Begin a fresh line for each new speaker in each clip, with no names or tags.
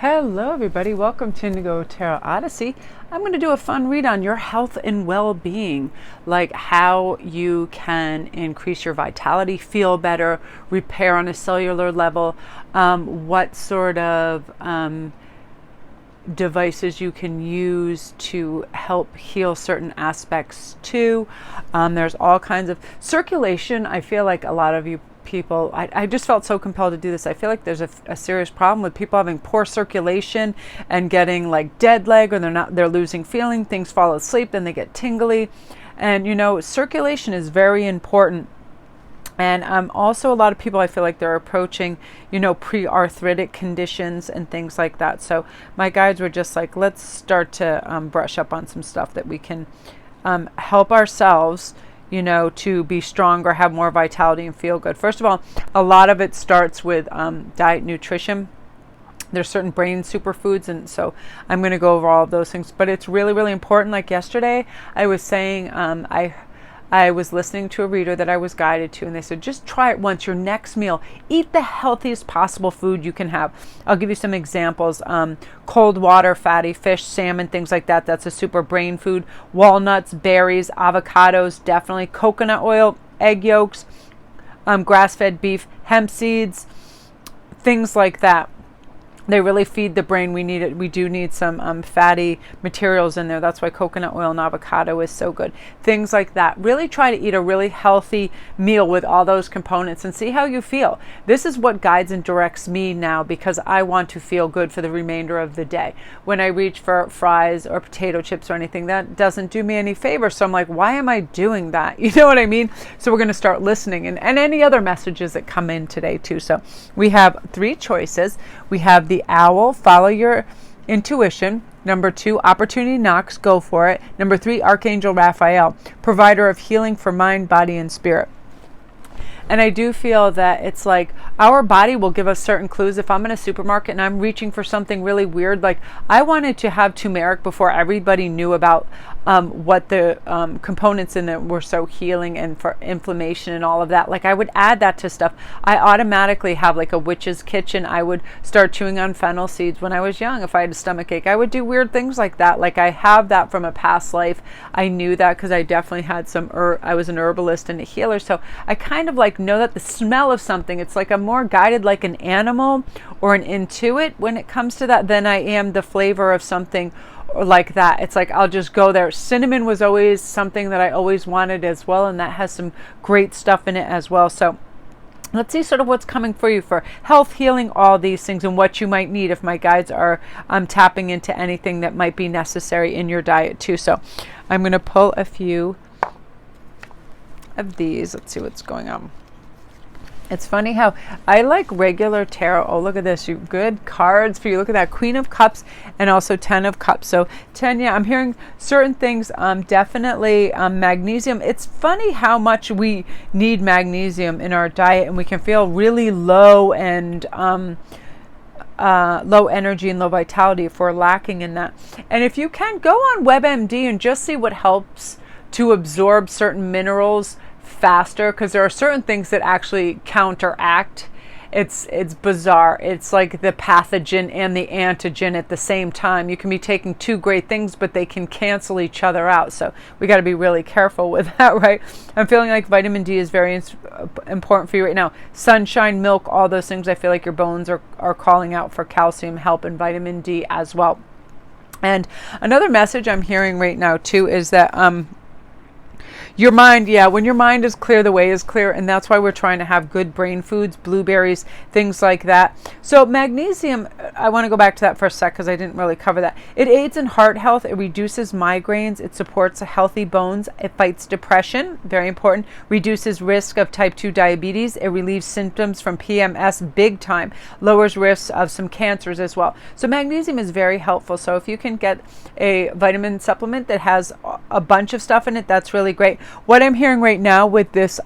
Hello everybody, welcome to Indigo Tarot Odyssey. I'm going to do a fun read on your health and well-being, like how you can increase your vitality, feel better, repair on a cellular level, what sort of devices you can use to help heal certain aspects too. There's all kinds of circulation. I feel like a lot of you people, I just felt so compelled to do this. I feel like there's a serious problem with people having poor circulation and getting like dead leg, or they're losing feeling, things fall asleep, then they get tingly. And you know, circulation is very important. And also a lot of people, I feel like they're approaching, you know, pre-arthritic conditions and things like that. So my guides were just like, let's start to brush up on some stuff that we can help ourselves, you know, to be stronger, have more vitality and feel good. First of all, a lot of it starts with diet, nutrition. There's certain brain superfoods, and so I'm going to go over all of those things. But it's really, really important. Like yesterday, I was saying, I was listening to a reader that I was guided to, and they said, just try it once. Your next meal, eat the healthiest possible food you can have. I'll give you some examples. Cold water, fatty fish, salmon, things like that. That's a super brain food. Walnuts, berries, avocados, definitely. Coconut oil, egg yolks, grass-fed beef, hemp seeds, things like that. They really feed the brain. We need it. We do need some fatty materials in there. That's why coconut oil and avocado is so good. Things like that. Really try to eat a really healthy meal with all those components and see how you feel. This is what guides and directs me now, because I want to feel good for the remainder of the day. When I reach for fries or potato chips or anything, that doesn't do me any favor. So I'm like, why am I doing that? You know what I mean? So we're going to start listening, and any other messages that come in today too. So we have 3 choices. We have the owl, follow your intuition. Number 2, opportunity knocks, go for it. Number 3, Archangel Raphael, provider of healing for mind, body, and spirit. And I do feel that it's like our body will give us certain clues. If I'm in a supermarket and I'm reaching for something really weird, like I wanted to have turmeric before everybody knew about what the components in it were so healing and for inflammation and all of that. Like I would add that to stuff. I automatically have like a witch's kitchen. I would start chewing on fennel seeds when I was young. If I had a stomach ache, I would do weird things like that. Like I have that from a past life. I knew that because I definitely had some I was an herbalist and a healer. So I kind of like know that the smell of something, it's like I'm more guided like an animal or an intuit when it comes to that than I am the flavor of something or like that. It's like I'll just go there. Cinnamon was always something that I always wanted as well, and that has some great stuff in it as well. So let's see sort of what's coming for you for health, healing, all these things, and what you might need if my guides are tapping into anything that might be necessary in your diet too. So I'm going to pull a few of these. Let's see what's going on. It's funny how I like regular tarot. Oh, look at this. You good cards for you. Look at that. Queen of Cups and also 10 of Cups. So 10, yeah, I'm hearing certain things. Definitely magnesium. It's funny how much we need magnesium in our diet, and we can feel really low and low energy and low vitality if we're lacking in that. And if you can, go on WebMD and just see what helps to absorb certain minerals faster, because there are certain things that actually counteract. It's bizarre. It's like the pathogen and the antigen at the same time. You can be taking 2 great things, but they can cancel each other out. So we got to be really careful with that, right? I'm feeling like vitamin D is very important for you right now. Sunshine, milk, all those things. I feel like your bones are calling out for calcium help and vitamin D as well. And another message I'm hearing right now too is that your mind, yeah, when your mind is clear, the way is clear, and that's why we're trying to have good brain foods, blueberries, things like that. So magnesium, I want to go back to that for a sec because I didn't really cover that. It aids in heart health. It reduces migraines. It supports healthy bones. It fights depression, very important. Reduces risk of type 2 diabetes. It relieves symptoms from PMS big time. Lowers risks of some cancers as well. So magnesium is very helpful. So if you can get a vitamin supplement that has a bunch of stuff in it, that's really great. What I'm hearing right now with this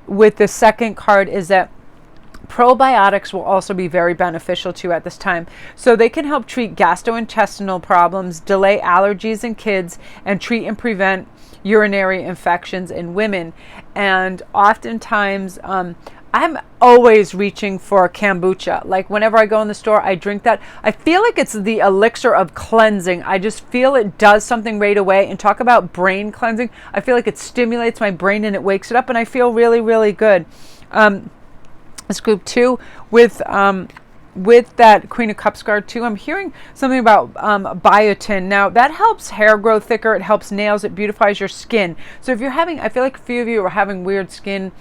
with the second card is that probiotics will also be very beneficial to you at this time. So they can help treat gastrointestinal problems, delay allergies in kids, and treat and prevent urinary infections in women. And oftentimes I'm always reaching for kombucha. Like whenever I go in the store, I drink that. I feel like it's the elixir of cleansing. I just feel it does something right away. And talk about brain cleansing. I feel like it stimulates my brain and it wakes it up, and I feel really, really good. This group 2 with that Queen of Cups card too, I'm hearing something about biotin. Now that helps hair grow thicker. It helps nails. It beautifies your skin. So if you're having, I feel like a few of you are having weird skin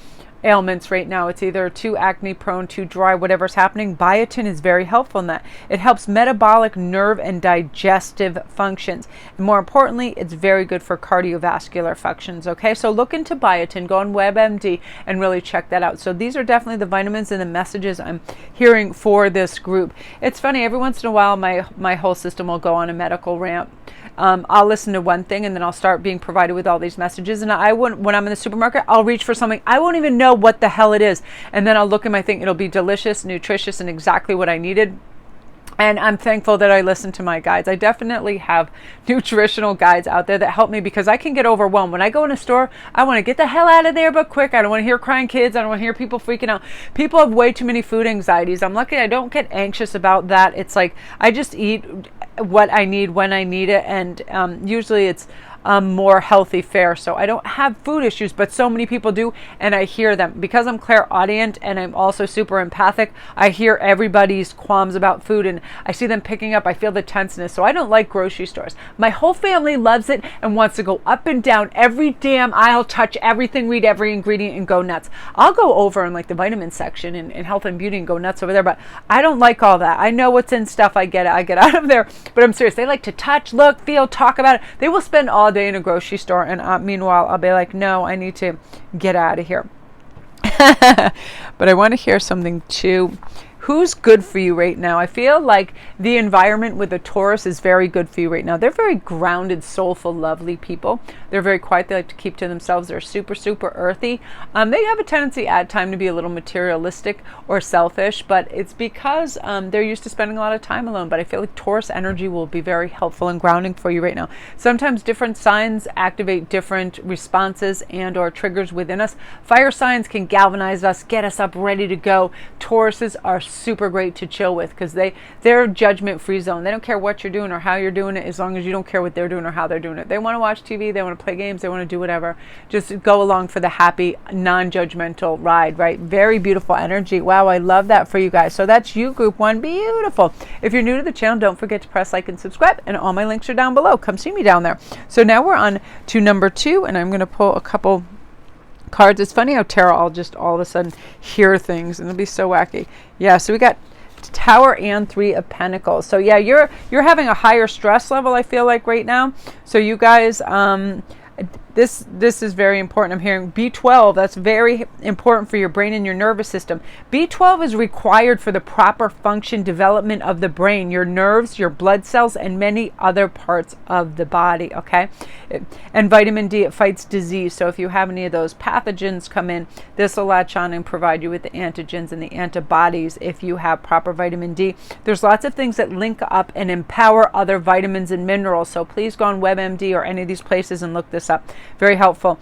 ailments right now. It's either too acne prone, too dry, whatever's happening. Biotin is very helpful in that. It helps metabolic, nerve, and digestive functions. And more importantly, it's very good for cardiovascular functions. Okay, so look into biotin, go on WebMD and really check that out. So these are definitely the vitamins and the messages I'm hearing for this group. It's funny, every once in a while my whole system will go on a medical rant. I'll listen to one thing and then I'll start being provided with all these messages, and when I'm in the supermarket, I'll reach for something I won't even know what the hell it is, and then I'll look at my thing. It'll be delicious, nutritious, and exactly what I needed. And I'm thankful that I listen to my guides. I definitely have nutritional guides out there that help me, because I can get overwhelmed. When I go in a store, I want to get the hell out of there, but quick. I don't want to hear crying kids. I don't want to hear people freaking out. People have way too many food anxieties. I'm lucky I don't get anxious about that. It's like I just eat what I need when I need it. And usually it's more healthy fare. So I don't have food issues, but so many people do, and I hear them. Because I'm clairaudient and I'm also super empathic, I hear everybody's qualms about food, and I see them picking up. I feel the tenseness. So I don't like grocery stores. My whole family loves it and wants to go up and down every damn aisle, touch everything, read every ingredient, and go nuts. I'll go over in like the vitamin section in health and beauty and go nuts over there, but I don't like all that. I know what's in stuff. I get out of there, but I'm serious. They like to touch, look, feel, talk about it. They will spend all day in a grocery store, and meanwhile I'll be like, no, I need to get out of here. But I want to hear something too. Who's good for you right now? I feel like the environment with the Taurus is very good for you right now. They're very grounded, soulful, lovely people. They're very quiet. They like to keep to themselves. They're super, super earthy. They have a tendency at time to be a little materialistic or selfish, but it's because they're used to spending a lot of time alone. But I feel like Taurus energy will be very helpful and grounding for you right now. Sometimes different signs activate different responses and or triggers within us. Fire signs can galvanize us, get us up, ready to go. Tauruses are super great to chill with, because they're judgment-free zone. They don't care what you're doing or how you're doing it, as long as you don't care what they're doing or how they're doing it. They want to watch TV, they want to play games, they want to do whatever. Just go along for the happy, non-judgmental ride, right? Very beautiful energy. Wow, I love that for you guys. So that's you, group 1. Beautiful. If you're new to the channel, don't forget to press like and subscribe, and all my links are down below. Come see me down there. So now we're on to number 2, and I'm going to pull a couple cards. It's funny how tarot, I'll just all of a sudden hear things and it'll be so wacky. Yeah, so we got Tower and 3 of Pentacles. So yeah, you're having a higher stress level, I feel like, right now. So you guys, this is very important. I'm hearing B12. That's very important for your brain and your nervous system. B12 is required for the proper function development of the brain, your nerves, your blood cells, and many other parts of the body. Okay, and vitamin D, it fights disease. So if you have any of those pathogens come in, this will latch on and provide you with the antigens and the antibodies if you have proper vitamin D. There's lots of things that link up and empower other vitamins and minerals. So please go on WebMD or any of these places and look this up. Very helpful.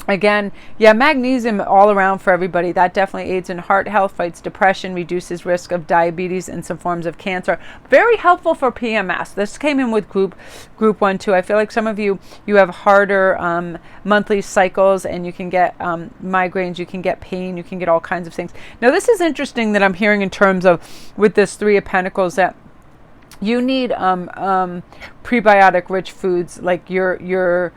Again, yeah, magnesium all around for everybody. That definitely aids in heart health, fights depression, reduces risk of diabetes and some forms of cancer. Very helpful for PMS. This came in with group 1 too. I feel like some of you have harder monthly cycles, and you can get migraines, you can get pain, you can get all kinds of things. Now this is interesting that I'm hearing in terms of with this 3 of Pentacles, that you need prebiotic rich foods like your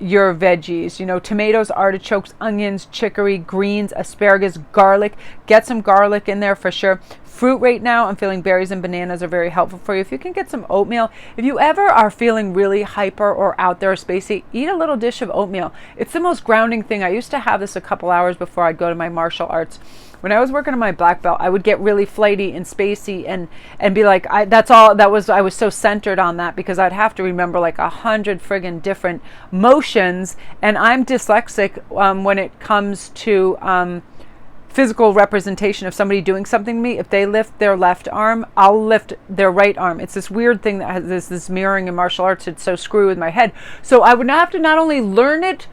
veggies, tomatoes, artichokes, onions, chicory, greens, asparagus, garlic. Get some garlic in there for sure. Fruit right now, I'm feeling berries and bananas are very helpful for you. If you can get some oatmeal, if you ever are feeling really hyper or out there spacey, eat a little dish of oatmeal. It's the most grounding thing. I used to have this a couple hours before I'd go to my martial arts. When I was working on my black belt, I would get really flighty and spacey and be like, I was so centered on that, because I'd have to remember like 100 friggin' different motions, and I'm dyslexic when it comes to physical representation of somebody doing something to me. If they lift their left arm, I'll lift their right arm. It's this weird thing that has this mirroring in martial arts. It's so screwy with my head. So I would have to not only learn it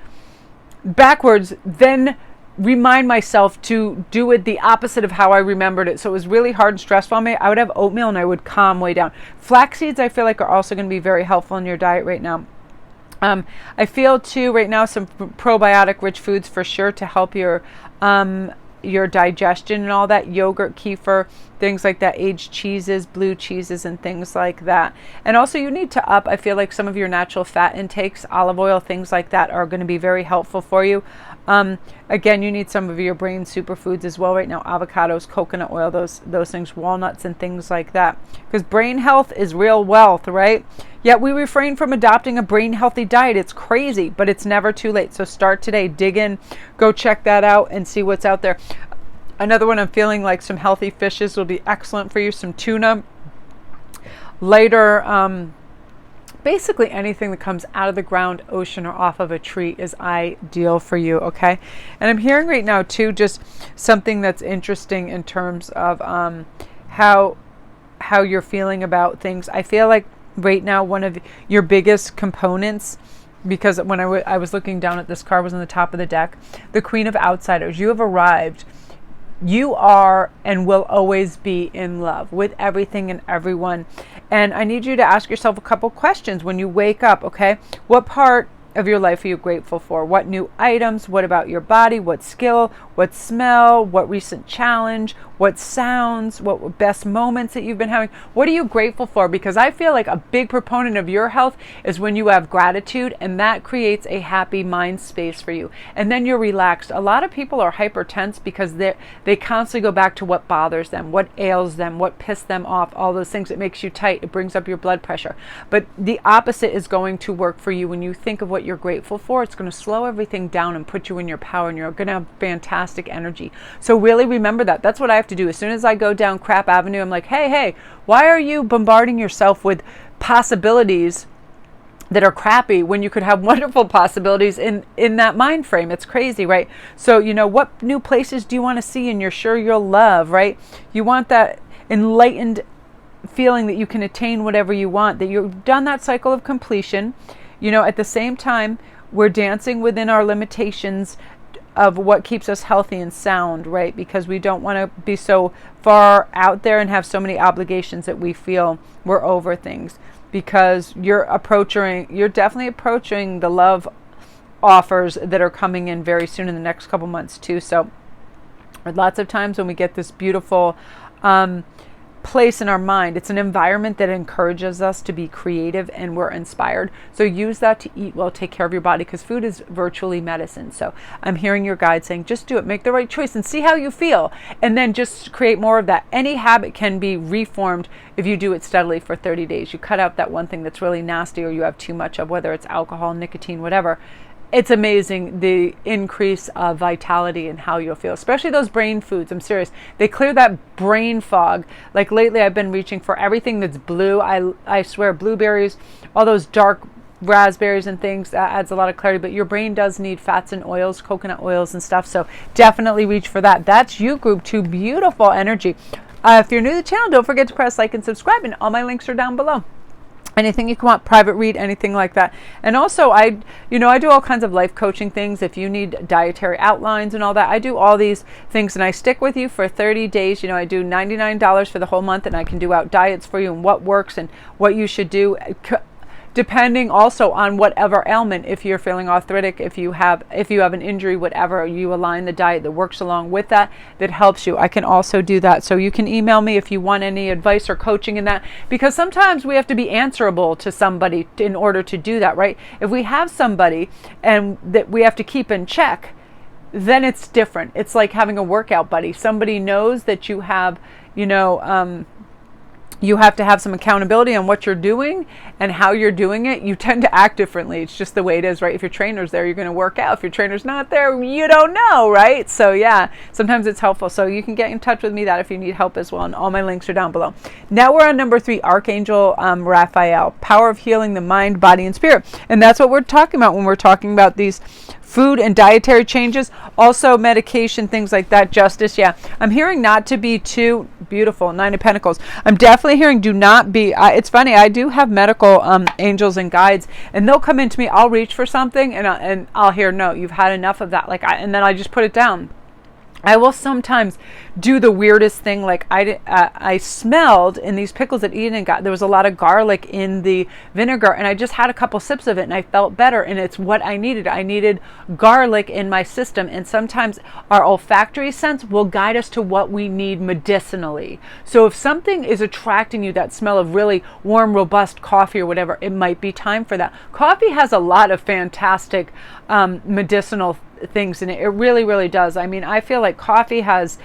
backwards, then remind myself to do it the opposite of how I remembered it. So it was really hard and stressful on me. I would have oatmeal and I would calm way down. Flax seeds, I feel like, are also going to be very helpful in your diet right now. I feel too right now some probiotic rich foods for sure to help your digestion and all that. Yogurt, kefir, things like that, aged cheeses, blue cheeses, and things like that. And also you need to up, I feel like, some of your natural fat intakes. Olive oil, things like that are going to be very helpful for you. Again, you need some of your brain superfoods as well right now. Avocados, coconut oil, those things, walnuts and things like that. Because brain health is real wealth, right? Yet we refrain from adopting a brain healthy diet. It's crazy, but it's never too late. So start today, dig in, go check that out and see what's out there. Another one, I'm feeling like some healthy fishes will be excellent for you. Some tuna. Later, basically anything that comes out of the ground, ocean, or off of a tree is ideal for you, okay? And I'm hearing right now too just something that's interesting in terms of how you're feeling about things. I feel like right now one of your biggest components, because when I was looking down at this card, was on the top of the deck, the Queen of Outsiders. You have arrived. You are and will always be in love with everything and everyone. And I need you to ask yourself a couple questions when you wake up, okay? What part of your life are you grateful for? What new items? What about your body? What skill? What smell? What recent challenge? What sounds? What best moments that you've been having? What are you grateful for? Because I feel like a big proponent of your health is when you have gratitude, and that creates a happy mind space for you. And then you're relaxed. A lot of people are hypertense because they constantly go back to what bothers them, what ails them, what pissed them off, all those things. It makes you tight. It brings up your blood pressure. But the opposite is going to work for you. When you think of what you're grateful for, it's going to slow everything down and put you in your power, and you're going to have fantastic energy. So really remember that. That's what I have to do. As soon as I go down Crap Avenue, I'm like, hey, why are you bombarding yourself with possibilities that are crappy when you could have wonderful possibilities in that mind frame? It's crazy, right? So, what new places do you want to see and you're sure you'll love, right? You want that enlightened feeling that you can attain whatever you want, that you've done that cycle of completion. At the same time, we're dancing within our limitations of what keeps us healthy and sound, right? Because we don't want to be so far out there and have so many obligations that we feel we're over things. Because you're definitely approaching the love offers that are coming in very soon in the next couple months too. So lots of times when we get this beautiful place in our mind, it's an environment that encourages us to be creative and we're inspired. So use that to eat well, take care of your body, because food is virtually medicine. So I'm hearing your guide saying, just do it, make the right choice and see how you feel, and then just create more of that. Any habit can be reformed if you do it steadily for 30 days. You cut out that one thing that's really nasty or you have too much of, whether it's alcohol, nicotine, whatever. It's amazing the increase of vitality and how you'll feel, especially those brain foods. I'm serious. They clear that brain fog. Like lately I've been reaching for everything that's blue. I swear, blueberries, all those dark raspberries and things, that adds a lot of clarity. But your brain does need fats and oils, coconut oils and stuff. So definitely reach for that. That's you, Group 2. Beautiful energy. If you're new to the channel, don't forget to press like and subscribe, and all my links are down below. Anything you want, private read, anything like that. And also I do all kinds of life coaching things. If you need dietary outlines and all that, I do all these things and I stick with you for 30 days. I do $99 for the whole month, and I can do out diets for you and what works and what you should do, depending also on whatever ailment. If you're feeling arthritic, if you have an injury, whatever, you align the diet that works along with that helps you. I can also do that. So you can email me if you want any advice or coaching in that, because sometimes we have to be answerable to somebody in order to do that, right? If we have somebody and that we have to keep in check, then it's different. It's like having a workout buddy. Somebody knows that you have, you have to have some accountability on what you're doing and how you're doing it. You tend to act differently. It's just the way it is, right? If your trainer's there, you're going to work out. If your trainer's not there, you don't know, right? So yeah, sometimes it's helpful. So you can get in touch with me if you need help as well. And all my links are down below. Now we're on number 3, Archangel Raphael, power of healing the mind, body, and spirit. And that's what we're talking about when we're talking about these food and dietary changes, also medication, things like that. Justice, yeah. I'm hearing not to be too beautiful. 9 of Pentacles. I'm definitely definitely hearing, do not be, it's funny, I do have medical angels and guides, and they'll come into me, I'll reach for something, and I'll hear, no, you've had enough of that, like, and then I just put it down. I will sometimes do the weirdest thing, like I smelled in these pickles that Eden got, there was a lot of garlic in the vinegar, and I just had a couple sips of it and I felt better, and it's what I needed. I needed garlic in my system, and sometimes our olfactory sense will guide us to what we need medicinally. So if something is attracting you, that smell of really warm, robust coffee or whatever, it might be time for that. Coffee has a lot of fantastic medicinal things in it. It really, really does. I mean, I feel like coffee has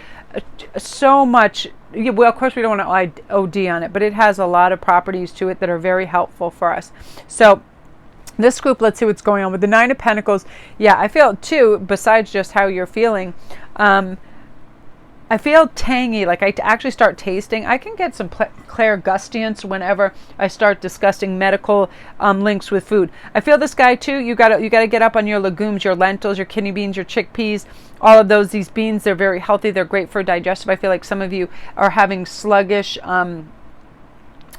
so much, well, of course we don't want to OD on it, but it has a lot of properties to it that are very helpful for us. So this group, let's see what's going on with the Nine of Pentacles. Yeah, I feel too, besides just how you're feeling, I feel tangy, like I actually start tasting. I can get some clairgustance whenever I start discussing medical links with food. I feel this guy too. You gotta get up on your legumes, your lentils, your kidney beans, your chickpeas, all of those. These beans, they're very healthy. They're great for digestive. I feel like some of you are having sluggish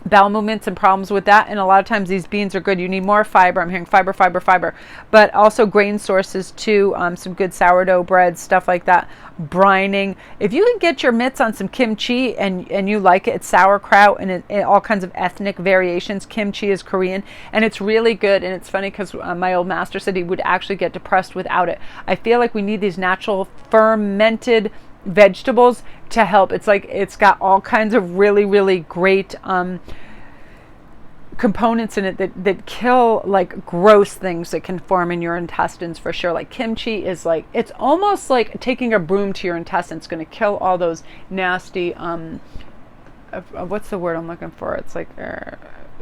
bowel movements and problems with that, and a lot of times these beans are good. You need more fiber. I'm hearing fiber, fiber, fiber, but also grain sources too. Some good sourdough bread, stuff like that. Brining. If you can get your mitts on some kimchi and you like it, it's sauerkraut and all kinds of ethnic variations. Kimchi is Korean, and it's really good. And it's funny because my old master said he would actually get depressed without it. I feel like we need these natural fermented vegetables to help. It's like it's got all kinds of really, really great components in it that kill like gross things that can form in your intestines for sure. Like kimchi is like, it's almost like taking a broom to your intestines. It's going to kill all those nasty what's the word I'm looking for? It's like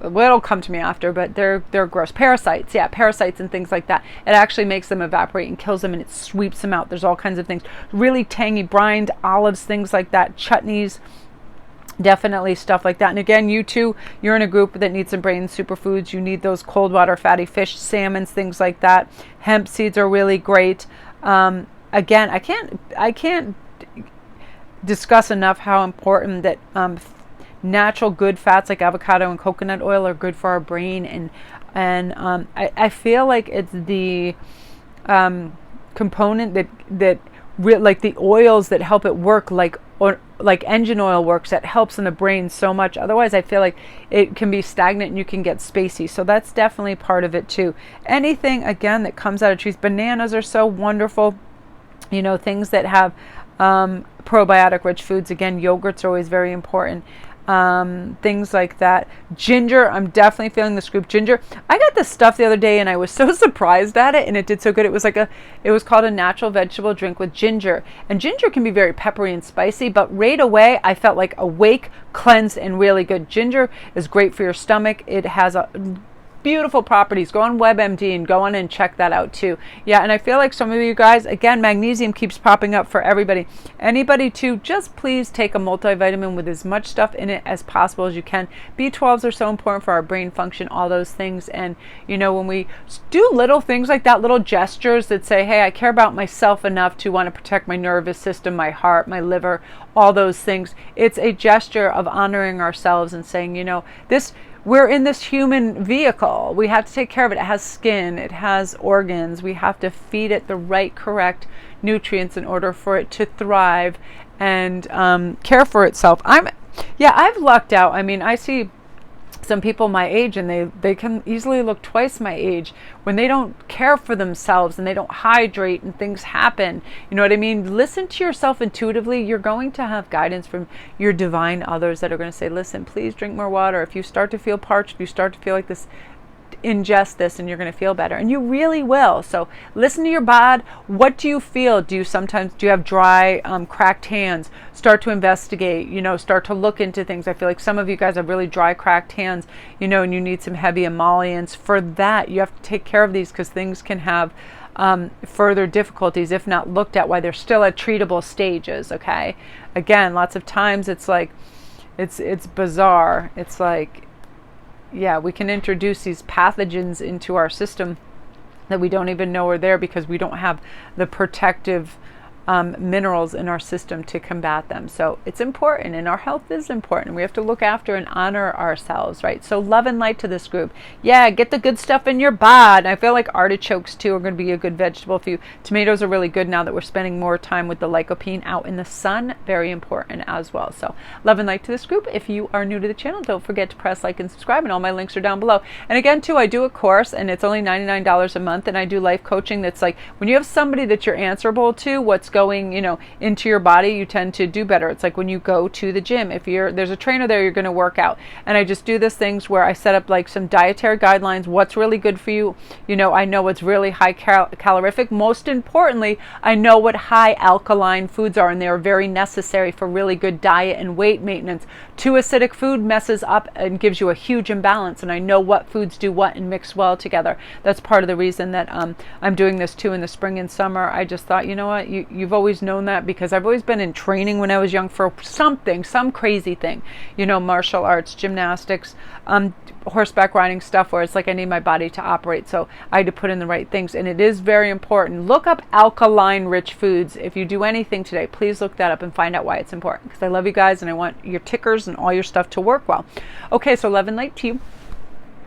well, it'll come to me after, but they're gross. Parasites, yeah, parasites and things like that. It actually makes them evaporate and kills them, and it sweeps them out. There's all kinds of things. Really tangy, brined olives, things like that. Chutneys, definitely stuff like that. And again, you too, you're in a group that needs some brain superfoods. You need those cold water fatty fish, salmons, things like that. Hemp seeds are really great. Again, I can't discuss enough how important that natural good fats like avocado and coconut oil are good for our brain, and I feel like it's the component that like the oils that help it work, like engine oil works, that helps in the brain so much. Otherwise I feel like it can be stagnant and you can get spacey. So that's definitely part of it too. Anything again that comes out of trees. Bananas are so wonderful, you know, things that have probiotic rich foods. Again, yogurts are always very important. Things like that. Ginger, I'm definitely feeling this group. Ginger, I got this stuff the other day and I was so surprised at it, and it did so good. It was called a natural vegetable drink with ginger, and ginger can be very peppery and spicy, but right away I felt like awake, cleansed, and really good. Ginger is great for your stomach. It has a beautiful properties. Go on WebMD and go on and check that out too. Yeah, and I feel like some of you guys, again, magnesium keeps popping up for everybody. Anybody too, just please take a multivitamin with as much stuff in it as possible as you can. B12s are so important for our brain function, all those things. And you know, when we do little things like that, little gestures that say, hey, I care about myself enough to want to protect my nervous system, my heart, my liver, all those things. It's a gesture of honoring ourselves and saying, you know, we're in this human vehicle. We have to take care of it. It has skin. It has organs. We have to feed it the right, correct nutrients in order for it to thrive and care for itself. I've lucked out. I mean, I see some people my age, and they can easily look twice my age when they don't care for themselves and they don't hydrate and things happen. You know what I mean? Listen to yourself intuitively. You're going to have guidance from your divine others that are going to say, listen, please drink more water. If you start to feel parched, if you start to feel like this, ingest this and you're going to feel better, and you really will. So listen to your body. What do you feel? Do you have dry, cracked hands? Start to investigate, you know, start to look into things. I feel like some of you guys have really dry, cracked hands, you know, and you need some heavy emollients. For that, you have to take care of these, because things can have further difficulties if not looked at while they're still at treatable stages. Okay, again, lots of times it's like it's bizarre. It's like, yeah, we can introduce these pathogens into our system that we don't even know are there, because we don't have the protective minerals in our system to combat them. So it's important, and our health is important. We have to look after and honor ourselves, right? So love and light to this group. Yeah, get the good stuff in your bod. I feel like artichokes too are going to be a good vegetable for you. Tomatoes are really good now that we're spending more time with the lycopene out in the sun. Very important as well. So love and light to this group. If you are new to the channel, don't forget to press like and subscribe, and all my links are down below. And again too, I do a course, and it's only $99 a month, and I do life coaching. That's like when you have somebody that you're answerable to, what's going, into your body, you tend to do better. It's like when you go to the gym, if there's a trainer there, you're going to work out. And I just do this things where I set up like some dietary guidelines, what's really good for you. I know what's really high calorific. Most importantly, I know what high alkaline foods are, and they are very necessary for really good diet and weight maintenance. Too acidic food messes up and gives you a huge imbalance, and I know what foods do what and mix well together. That's part of the reason that I'm doing this too in the spring and summer. I just thought, you know what, you've always known that, because I've always been in training when I was young for something, some crazy thing, martial arts, gymnastics, horseback riding stuff, where it's like I need my body to operate. So I had to put in the right things, and it is very important. Look up alkaline rich foods. If you do anything today, please look that up and find out why it's important, because I love you guys and I want your tickers and all your stuff to work well. Okay, so love and light to you.